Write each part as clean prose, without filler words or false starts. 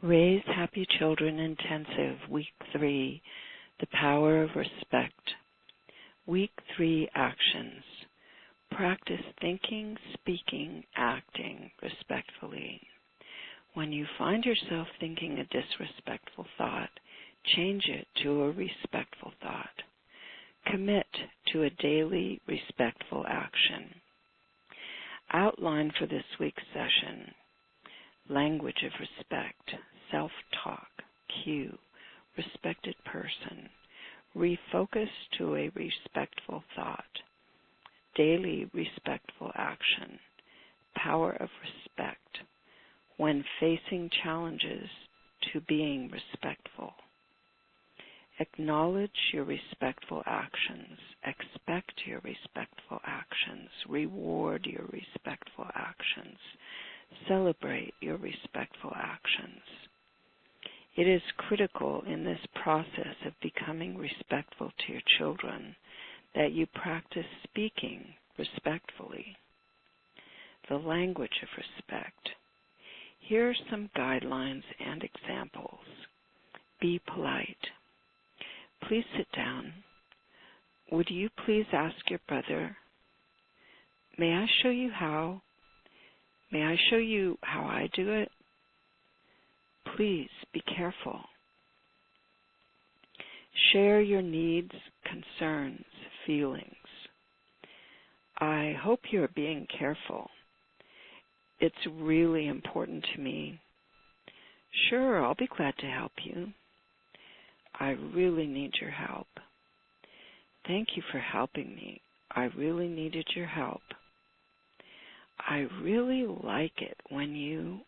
Raise Happy Children Intensive, Week 3, The Power of Respect. Week 3 Actions. Practice thinking, speaking, acting respectfully. When you find yourself thinking a disrespectful thought, change it to a respectful thought. Commit to a daily respectful action. Outline for this week's session: language of respect, self-talk, cue, respected person, refocus to a respectful thought, daily respectful action, power of respect, when facing challenges, to being respectful. Acknowledge your respectful actions, expect your respectful actions, reward your respectful actions, celebrate your respectful actions. It is critical in this process of becoming respectful to your children that you practice speaking respectfully. The language of respect. Here are some guidelines and examples. Be polite. Please sit down. Would you please ask your brother? May I show you how? May I show you how I do it? Please be careful. Share your needs, concerns, feelings. I hope you're being careful. It's really important to me. Sure, I'll be glad to help you. I really need your help. Thank you for helping me. I really needed your help. I really like it when you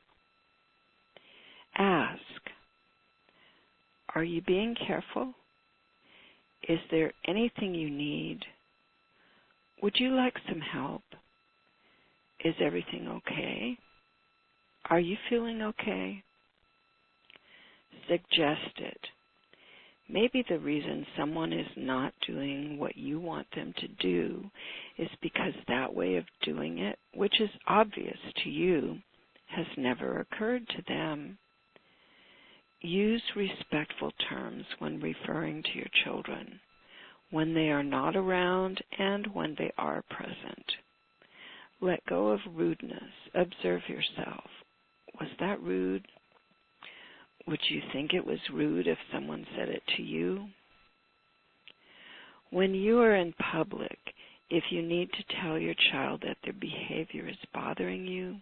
ask. Are you being careful? Is there anything you need? Would you like some help? Is everything okay? Are you feeling okay? Suggest it. Maybe the reason someone is not doing what you want them to do is because that way of doing it, which is obvious to you, has never occurred to them. Use respectful terms when referring to your children, when they are not around and when they are present. Let go of rudeness. Observe yourself. Was that rude? Would you think it was rude if someone said it to you? When you are in public, if you need to tell your child that their behavior is bothering you,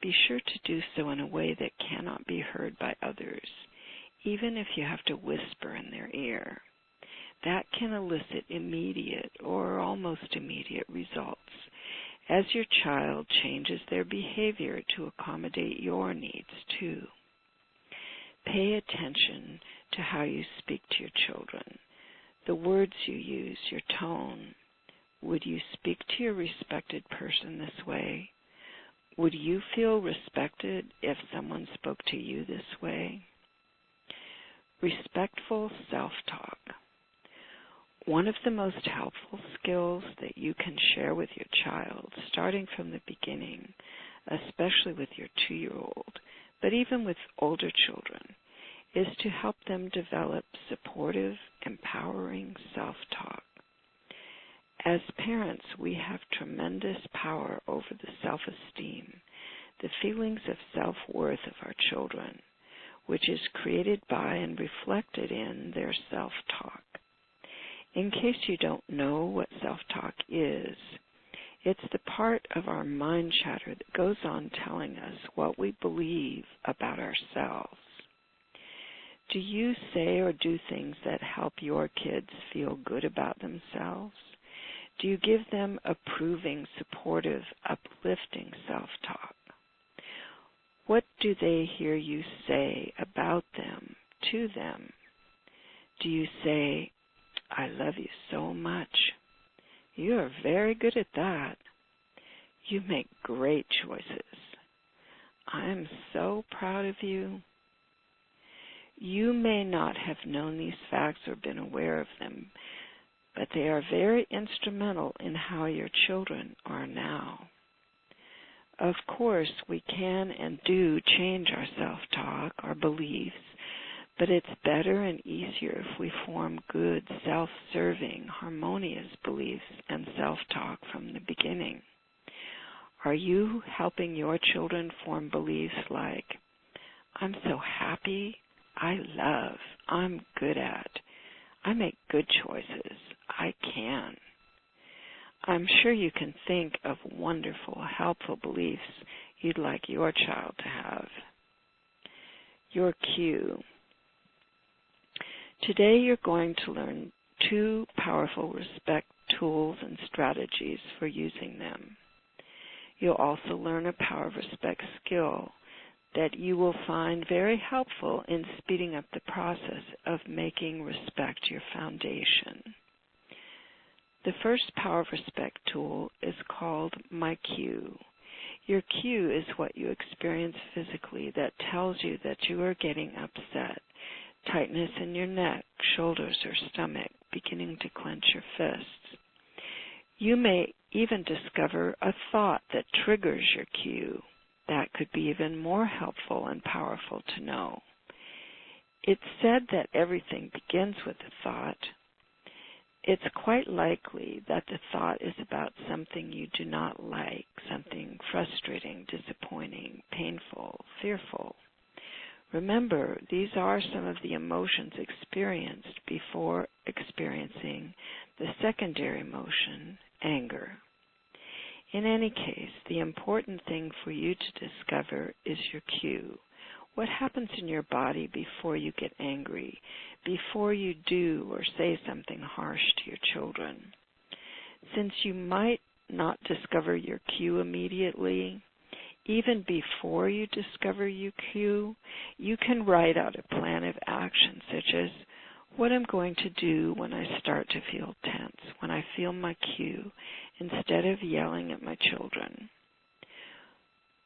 be sure to do so in a way that cannot be heard by others, even if you have to whisper in their ear. That can elicit immediate or almost immediate results as your child changes their behavior to accommodate your needs too. Pay attention to how you speak to your children, the words you use, your tone. Would you speak to your respected person this way? Would you feel respected if someone spoke to you this way? Respectful self-talk. One of the most helpful skills that you can share with your child, starting from the beginning, especially with your 2-year-old, but even with older children, is to help them develop supportive, empowering self-talk. As parents, we have tremendous power over the self-esteem, the feelings of self-worth of our children, which is created by and reflected in their self-talk. In case you don't know what self-talk is, it's the part of our mind chatter that goes on telling us what we believe about ourselves. Do you say or do things that help your kids feel good about themselves? Do you give them approving, supportive, uplifting self-talk? What do they hear you say about them, to them? Do you say, I love you so much. You are very good at that. You make great choices. I am so proud of you. You may not have known these facts or been aware of them, but they are very instrumental in how your children are now. Of course, we can and do change our self-talk, our beliefs, but it's better and easier if we form good, self-serving, harmonious beliefs and self-talk from the beginning. Are you helping your children form beliefs like, I'm so happy, I love, I'm good at, I make good choices, I can? I'm sure you can think of wonderful, helpful beliefs you'd like your child to have. Your cue. Today you're going to learn 2 powerful respect tools and strategies for using them. You'll also learn a power of respect skill that you will find very helpful in speeding up the process of making respect your foundation. The first power of respect tool is called My Cue. Your cue is what you experience physically that tells you that you are getting upset. Tightness in your neck, shoulders, or stomach, beginning to clench your fists. You may even discover a thought that triggers your cue. That could be even more helpful and powerful to know. It's said that everything begins with a thought. It's quite likely that the thought is about something you do not like, something frustrating, disappointing, painful, fearful. Remember, these are some of the emotions experienced before experiencing the secondary emotion, anger. In any case, the important thing for you to discover is your cue. What happens in your body before you get angry, before you do or say something harsh to your children? Since you might not discover your cue immediately, even before you discover your cue, you can write out a plan of action, such as what I'm going to do when I start to feel tense, when I feel my cue, instead of yelling at my children.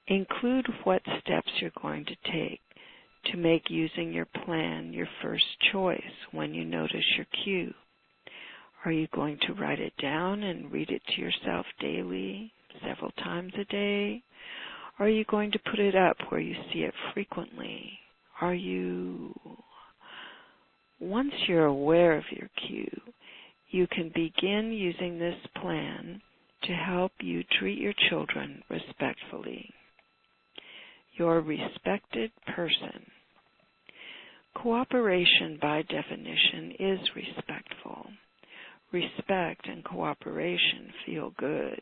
Include what steps you're going to take to make using your plan your first choice when you notice your cue. Are you going to write it down and read it to yourself daily, several times a day? Are you going to put it up where you see it frequently? Once you're aware of your cue, you can begin using this plan to help you treat your children respectfully. Your respected person. Cooperation, by definition, is respectful. Respect and cooperation feel good.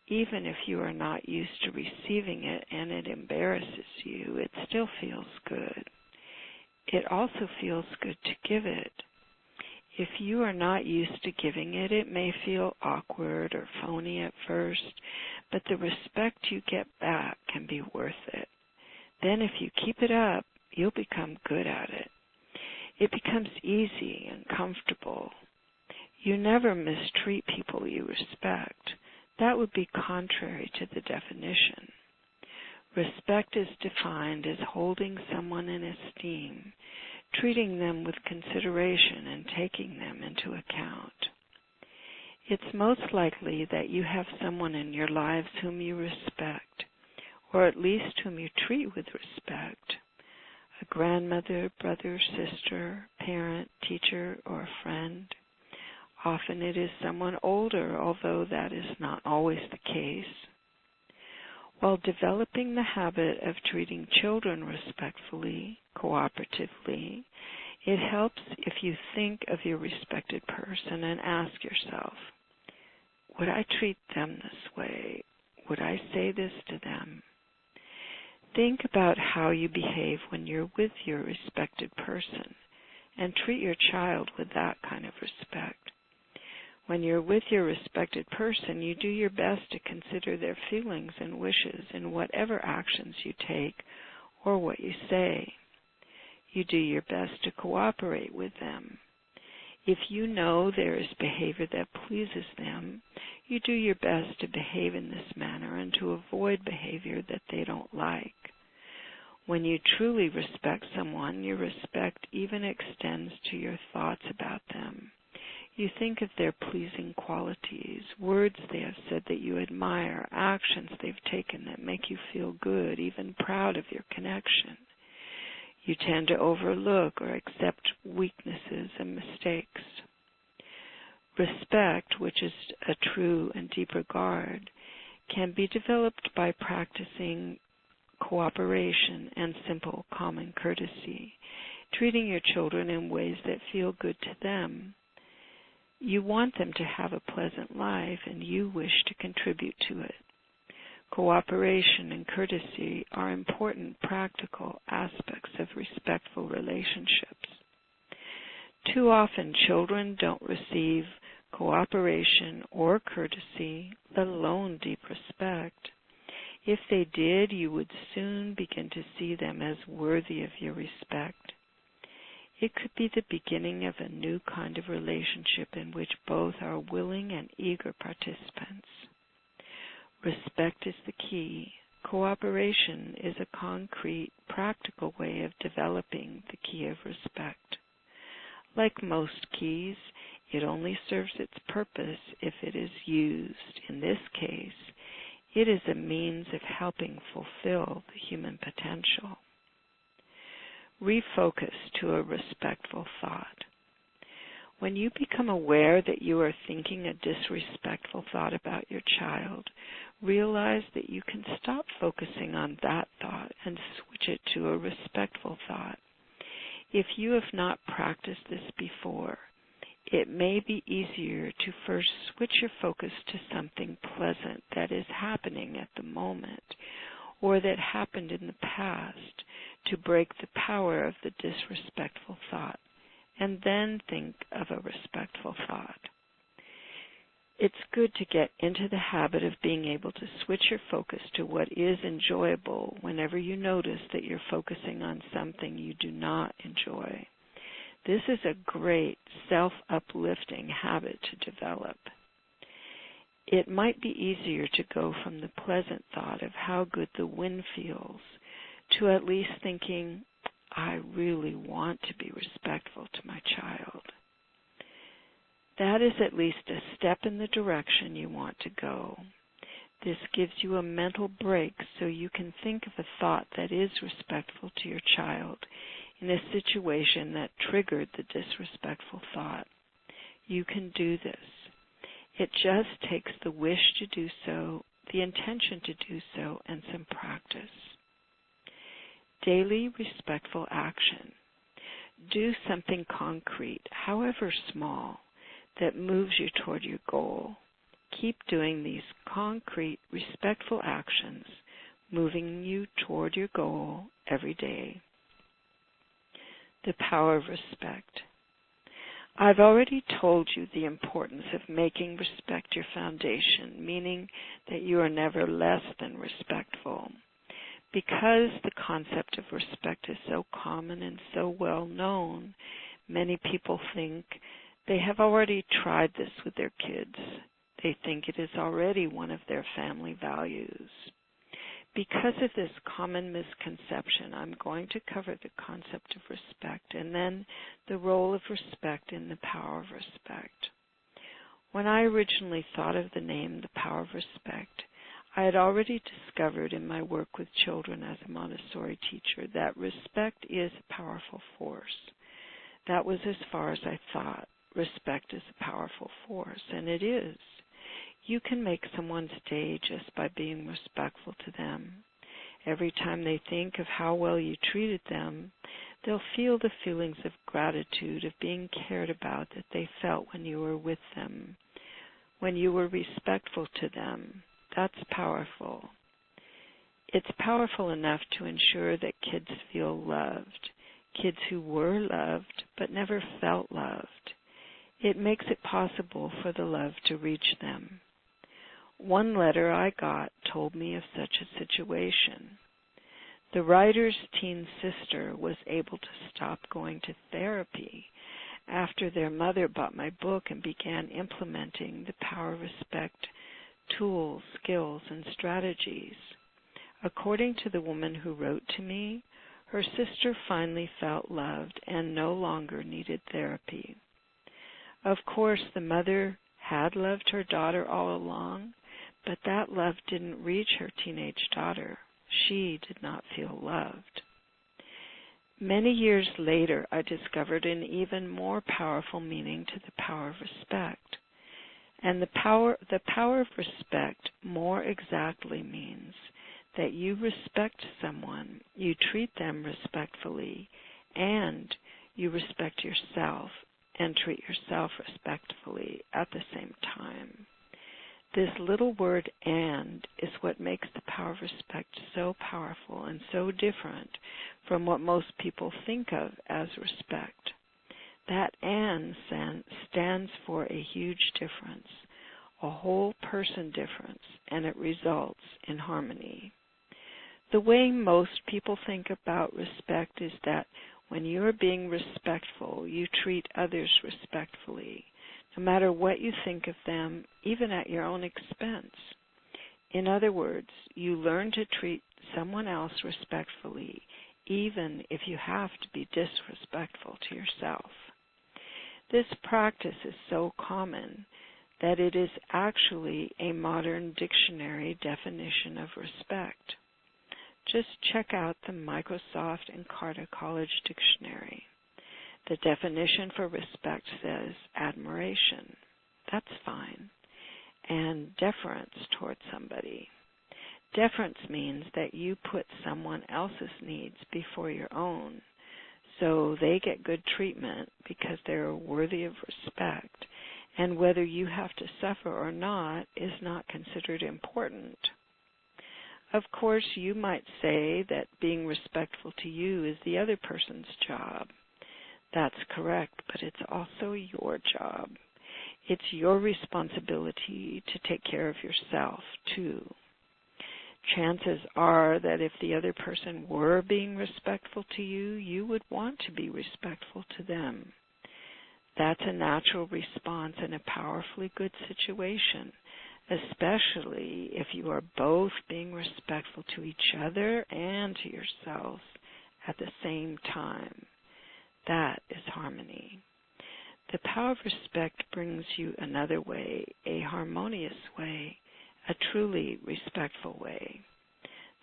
Even if you are not used to receiving it and it embarrasses you, it still feels good. It also feels good to give it. If you are not used to giving it, it may feel awkward or phony at first, but the respect you get back can be worth it. Then if you keep it up, you'll become good at it. It becomes easy and comfortable. You never mistreat people you respect. That would be contrary to the definition. Respect is defined as holding someone in esteem, treating them with consideration and taking them into account. It's most likely that you have someone in your lives whom you respect, or at least whom you treat with respect. A grandmother, brother, sister, parent, teacher, or a friend. Often it is someone older, although that is not always the case. While developing the habit of treating children respectfully, cooperatively, it helps if you think of your respected person and ask yourself, would I treat them this way? Would I say this to them? Think about how you behave when you're with your respected person and treat your child with that kind of respect. When you're with your respected person, you do your best to consider their feelings and wishes in whatever actions you take or what you say. You do your best to cooperate with them. If you know there is behavior that pleases them, you do your best to behave in this manner and to avoid behavior that they don't like. When you truly respect someone, your respect even extends to your thoughts about them. You think of their pleasing qualities, words they have said that you admire, actions they've taken that make you feel good, even proud of your connection. You tend to overlook or accept weaknesses and mistakes. Respect, which is a true and deep regard, can be developed by practicing cooperation and simple common courtesy, treating your children in ways that feel good to them. You want them to have a pleasant life, and you wish to contribute to it. Cooperation and courtesy are important practical aspects of respectful relationships. Too often, children don't receive cooperation or courtesy, let alone deep respect. If they did, you would soon begin to see them as worthy of your respect. It could be the beginning of a new kind of relationship in which both are willing and eager participants. Respect is the key. Cooperation is a concrete, practical way of developing the key of respect. Like most keys, it only serves its purpose if it is used. In this case, it is a means of helping fulfill the human potential. Refocus to a respectful thought. When you become aware that you are thinking a disrespectful thought about your child, realize that you can stop focusing on that thought and switch it to a respectful thought. If you have not practiced this before, it may be easier to first switch your focus to something pleasant that is happening at the moment or that happened in the past to break the power of the disrespectful thought, and then think of a respectful thought. It's good to get into the habit of being able to switch your focus to what is enjoyable whenever you notice that you're focusing on something you do not enjoy. This is a great self-uplifting habit to develop. It might be easier to go from the pleasant thought of how good the wind feels to at least thinking, I really want to be respectful to my child. That is at least a step in the direction you want to go. This gives you a mental break so you can think of a thought that is respectful to your child in a situation that triggered the disrespectful thought. You can do this. It just takes the wish to do so, the intention to do so, and some practice. Daily respectful action. Do something concrete, however small, that moves you toward your goal. Keep doing these concrete, respectful actions, moving you toward your goal every day. The power of respect. I've already told you the importance of making respect your foundation, meaning that you are never less than respectful. Because the concept of respect is so common and so well known, many people think they have already tried this with their kids. They think it is already one of their family values. Because of this common misconception, I'm going to cover the concept of respect and then the role of respect in the power of respect. When I originally thought of the name The Power of Respect, I had already discovered in my work with children as a Montessori teacher that respect is a powerful force. That was as far as I thought. Respect is a powerful force, and it is. You can make someone's day just by being respectful to them. Every time they think of how well you treated them, they'll feel the feelings of gratitude, of being cared about that they felt when you were with them, when you were respectful to them. That's powerful. It's powerful enough to ensure that kids feel loved, kids who were loved but never felt loved. It makes it possible for the love to reach them. One letter I got told me of such a situation. The writer's teen sister was able to stop going to therapy after their mother bought my book and began implementing the Power of Respect tools, skills, and strategies. According to the woman who wrote to me, her sister finally felt loved and no longer needed therapy. Of course, the mother had loved her daughter all along, but that love didn't reach her teenage daughter. She did not feel loved. Many years later, I discovered an even more powerful meaning to the power of respect. And the power of respect more exactly means that you respect someone, you treat them respectfully, and you respect yourself and treat yourself respectfully at the same time. This little word "and" is what makes the power of respect so powerful and so different from what most people think of as respect. That "and" stands for a huge difference, a whole person difference, and it results in harmony. The way most people think about respect is that when you are being respectful, you treat others respectfully, no matter what you think of them, even at your own expense. In other words, you learn to treat someone else respectfully, even if you have to be disrespectful to yourself. This practice is so common that it is actually a modern dictionary definition of respect. Just check out the Microsoft Encarta College Dictionary. The definition for respect says admiration. That's fine. And deference towards somebody. Deference means that you put someone else's needs before your own, so they get good treatment because they're worthy of respect, and whether you have to suffer or not is not considered important. Of course, you might say that being respectful to you is the other person's job. That's correct, but it's also your job. It's your responsibility to take care of yourself, too. Chances are that if the other person were being respectful to you, you would want to be respectful to them. That's a natural response in a powerfully good situation, especially if you are both being respectful to each other and to yourselves at the same time. That is harmony. The power of respect brings you another way, a harmonious way, a truly respectful way.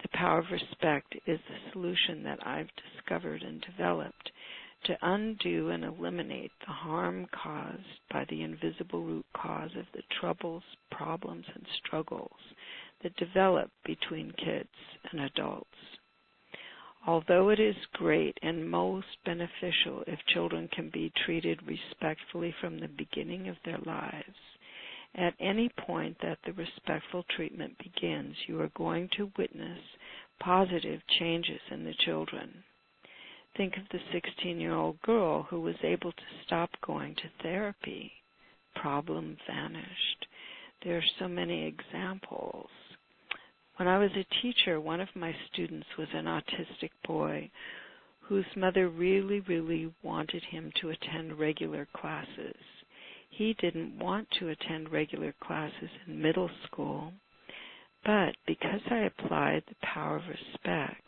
The power of respect is the solution that I've discovered and developed to undo and eliminate the harm caused by the invisible root cause of the troubles, problems, and struggles that develop between kids and adults. Although it is great and most beneficial if children can be treated respectfully from the beginning of their lives, at any point that the respectful treatment begins, you are going to witness positive changes in the children. Think of the 16-year-old girl who was able to stop going to therapy. Problem vanished. There are so many examples. When I was a teacher, one of my students was an autistic boy whose mother really, really wanted him to attend regular classes. He didn't want to attend regular classes in middle school, but because I applied the power of respect,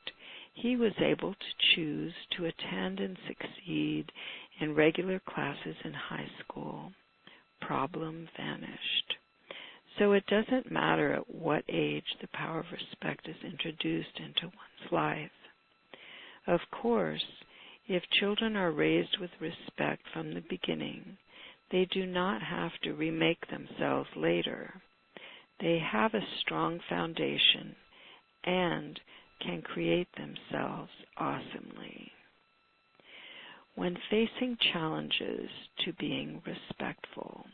he was able to choose to attend and succeed in regular classes in high school. Problem vanished. So it doesn't matter at what age the power of respect is introduced into one's life. Of course, if children are raised with respect from the beginning, they do not have to remake themselves later. They have a strong foundation and can create themselves awesomely. When facing challenges to being respectful,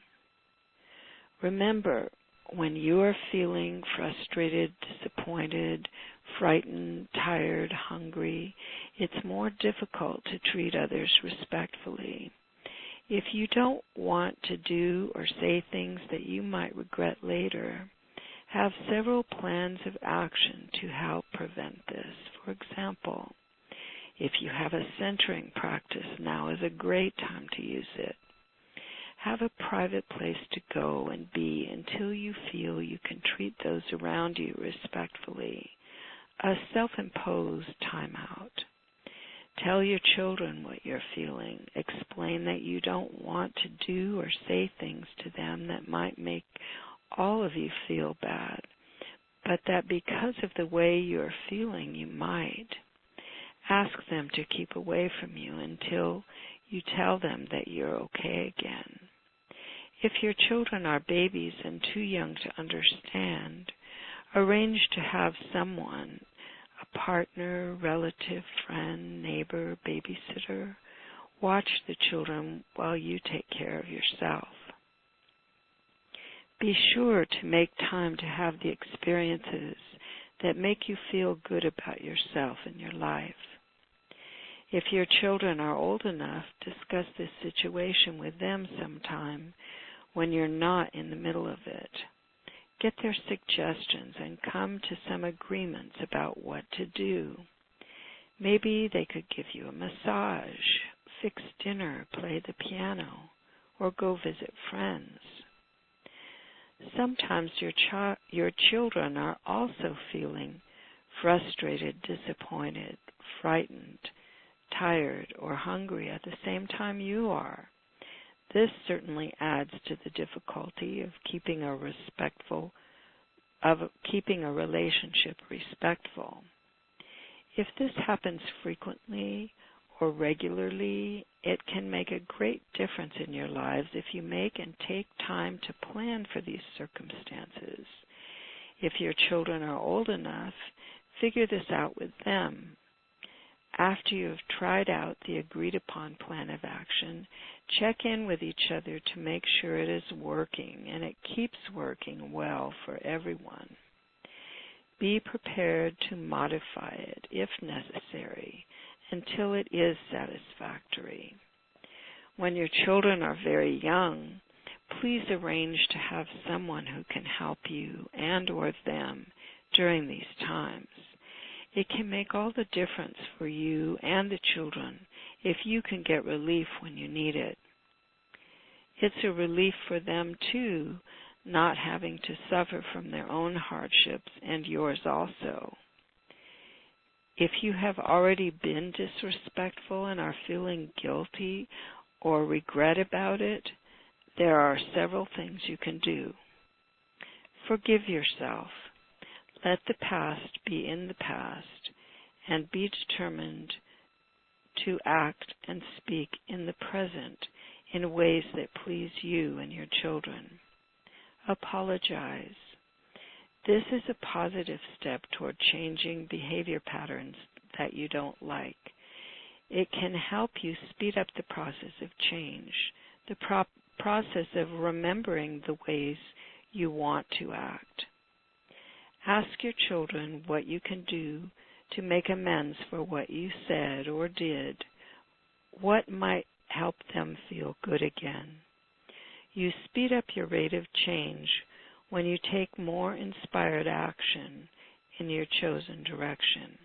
remember, when you are feeling frustrated, disappointed, frightened, tired, hungry, it's more difficult to treat others respectfully. If you don't want to do or say things that you might regret later, have several plans of action to help prevent this. For example, if you have a centering practice, now is a great time to use it. Have a private place to go and be until you feel you can treat those around you respectfully. A self-imposed timeout. Tell your children what you're feeling. Explain that you don't want to do or say things to them that might make all of you feel bad, but that because of the way you're feeling, you might. Ask them to keep away from you until you tell them that you're okay again. If your children are babies and too young to understand, arrange to have someone, a partner, relative, friend, neighbor, babysitter, watch the children while you take care of yourself. Be sure to make time to have the experiences that make you feel good about yourself and your life. If your children are old enough, discuss this situation with them sometime when you're not in the middle of it. Get their suggestions and come to some agreements about what to do. Maybe they could give you a massage, fix dinner, play the piano, or go visit friends. Sometimes your children are also feeling frustrated, disappointed, frightened, tired, or hungry at the same time you are. This certainly adds to the difficulty of keeping a relationship respectful. If this happens frequently or regularly, it can make a great difference in your lives if you make and take time to plan for these circumstances. If your children are old enough, figure this out with them. After you have tried out the agreed-upon plan of action, check in with each other to make sure it is working and it keeps working well for everyone. Be prepared to modify it, if necessary, until it is satisfactory. When your children are very young, please arrange to have someone who can help you and or them during these times. It can make all the difference for you and the children if you can get relief when you need it. It's a relief for them, too, not having to suffer from their own hardships and yours also. If you have already been disrespectful and are feeling guilty or regret about it, there are several things you can do. Forgive yourself. Let the past be in the past and be determined to act and speak in the present in ways that please you and your children. Apologize. This is a positive step toward changing behavior patterns that you don't like. It can help you speed up the process of change, the process of remembering the ways you want to act. Ask your children what you can do to make amends for what you said or did. What might help them feel good again? You speed up your rate of change when you take more inspired action in your chosen direction.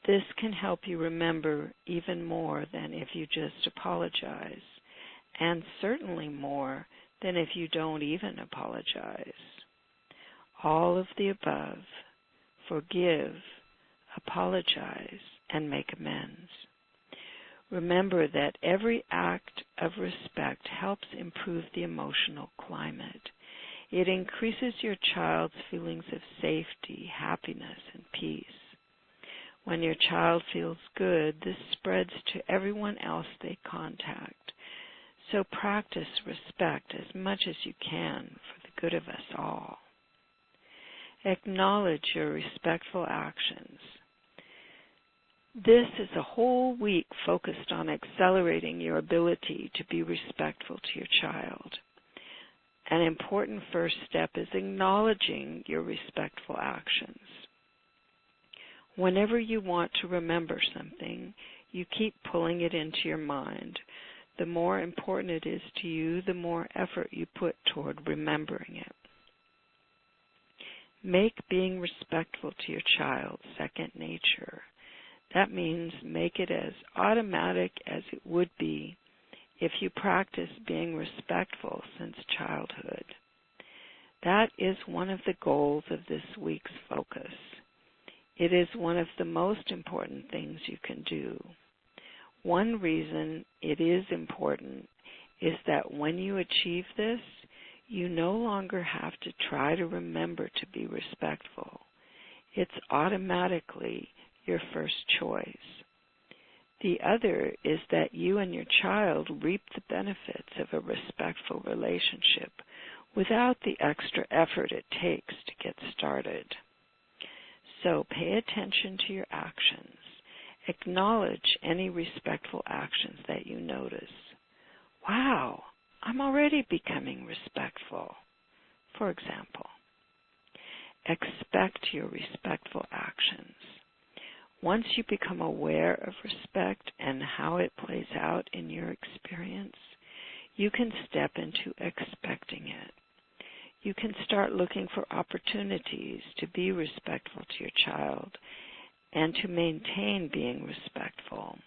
This can help you remember even more than if you just apologize, and certainly more than if you don't even apologize. All of the above: forgive, apologize, and make amends. Remember that every act of respect helps improve the emotional climate. It increases your child's feelings of safety, happiness, and peace. When your child feels good, this spreads to everyone else they contact. So practice respect as much as you can for the good of us all. Acknowledge your respectful actions. This is a whole week focused on accelerating your ability to be respectful to your child. An important first step is acknowledging your respectful actions. Whenever you want to remember something, you keep pulling it into your mind. The more important it is to you, the more effort you put toward remembering it. Make being respectful to your child second nature. That means make it as automatic as it would be if you practice being respectful since childhood. That is one of the goals of this week's focus. It is one of the most important things you can do. One reason it is important is that when you achieve this, you no longer have to try to remember to be respectful. It's automatically your first choice. The other is that you and your child reap the benefits of a respectful relationship without the extra effort it takes to get started. So pay attention to your actions. Acknowledge any respectful actions that you notice. Wow, I'm already becoming respectful, for example. Expect your respectful actions. Once you become aware of respect and how it plays out in your experience, you can step into expecting it. You can start looking for opportunities to be respectful to your child and to maintain being respectful.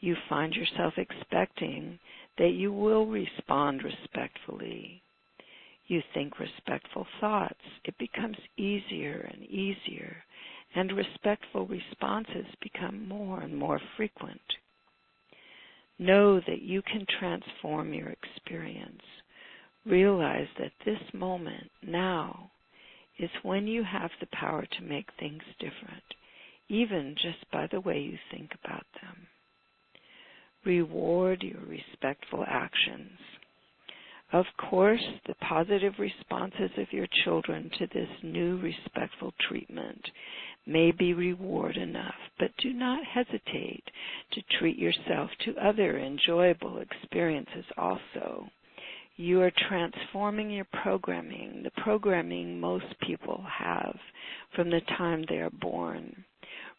You find yourself expecting that you will respond respectfully. You think respectful thoughts. It becomes easier and easier, and respectful responses become more and more frequent. Know that you can transform your experience. Realize that this moment, now, is when you have the power to make things different, even just by the way you think about them. Reward your respectful actions. Of course, the positive responses of your children to this new respectful treatment may be reward enough, but do not hesitate to treat yourself to other enjoyable experiences also. You are transforming your programming, the programming most people have from the time they are born.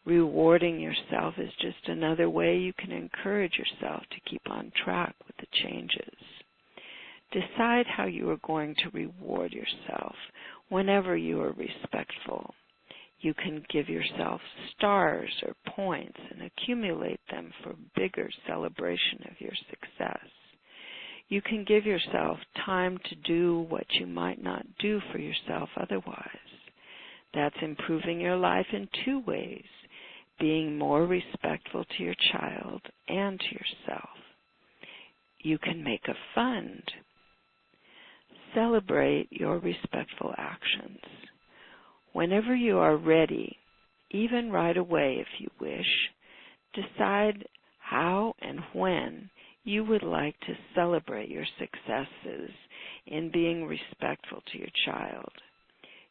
Rewarding yourself is just another way you can encourage yourself to keep on track with the changes. Decide how you are going to reward yourself whenever you are respectful. You can give yourself stars or points and accumulate them for bigger celebration of your success. You can give yourself time to do what you might not do for yourself otherwise. That's improving your life in two ways, being more respectful to your child and to yourself. You can make a fund. Celebrate your respectful actions. Whenever you are ready, even right away if you wish, decide how and when you would like to celebrate your successes in being respectful to your child.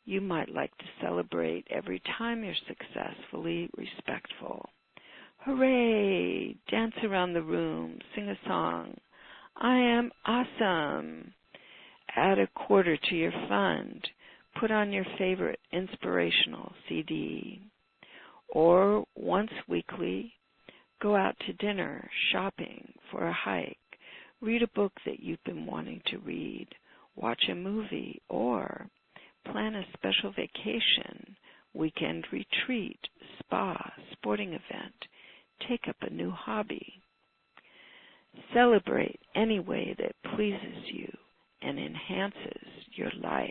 You might like to celebrate every time you're successfully respectful. Hooray! Dance around the room, sing a song. I am awesome. Add a quarter to your fund. Put on your favorite inspirational CD. Or once weekly, go out to dinner, shopping, for a hike, read a book that you've been wanting to read, watch a movie, or plan a special vacation, weekend retreat, spa, sporting event. Take up a new hobby. Celebrate any way that pleases you and enhances your life.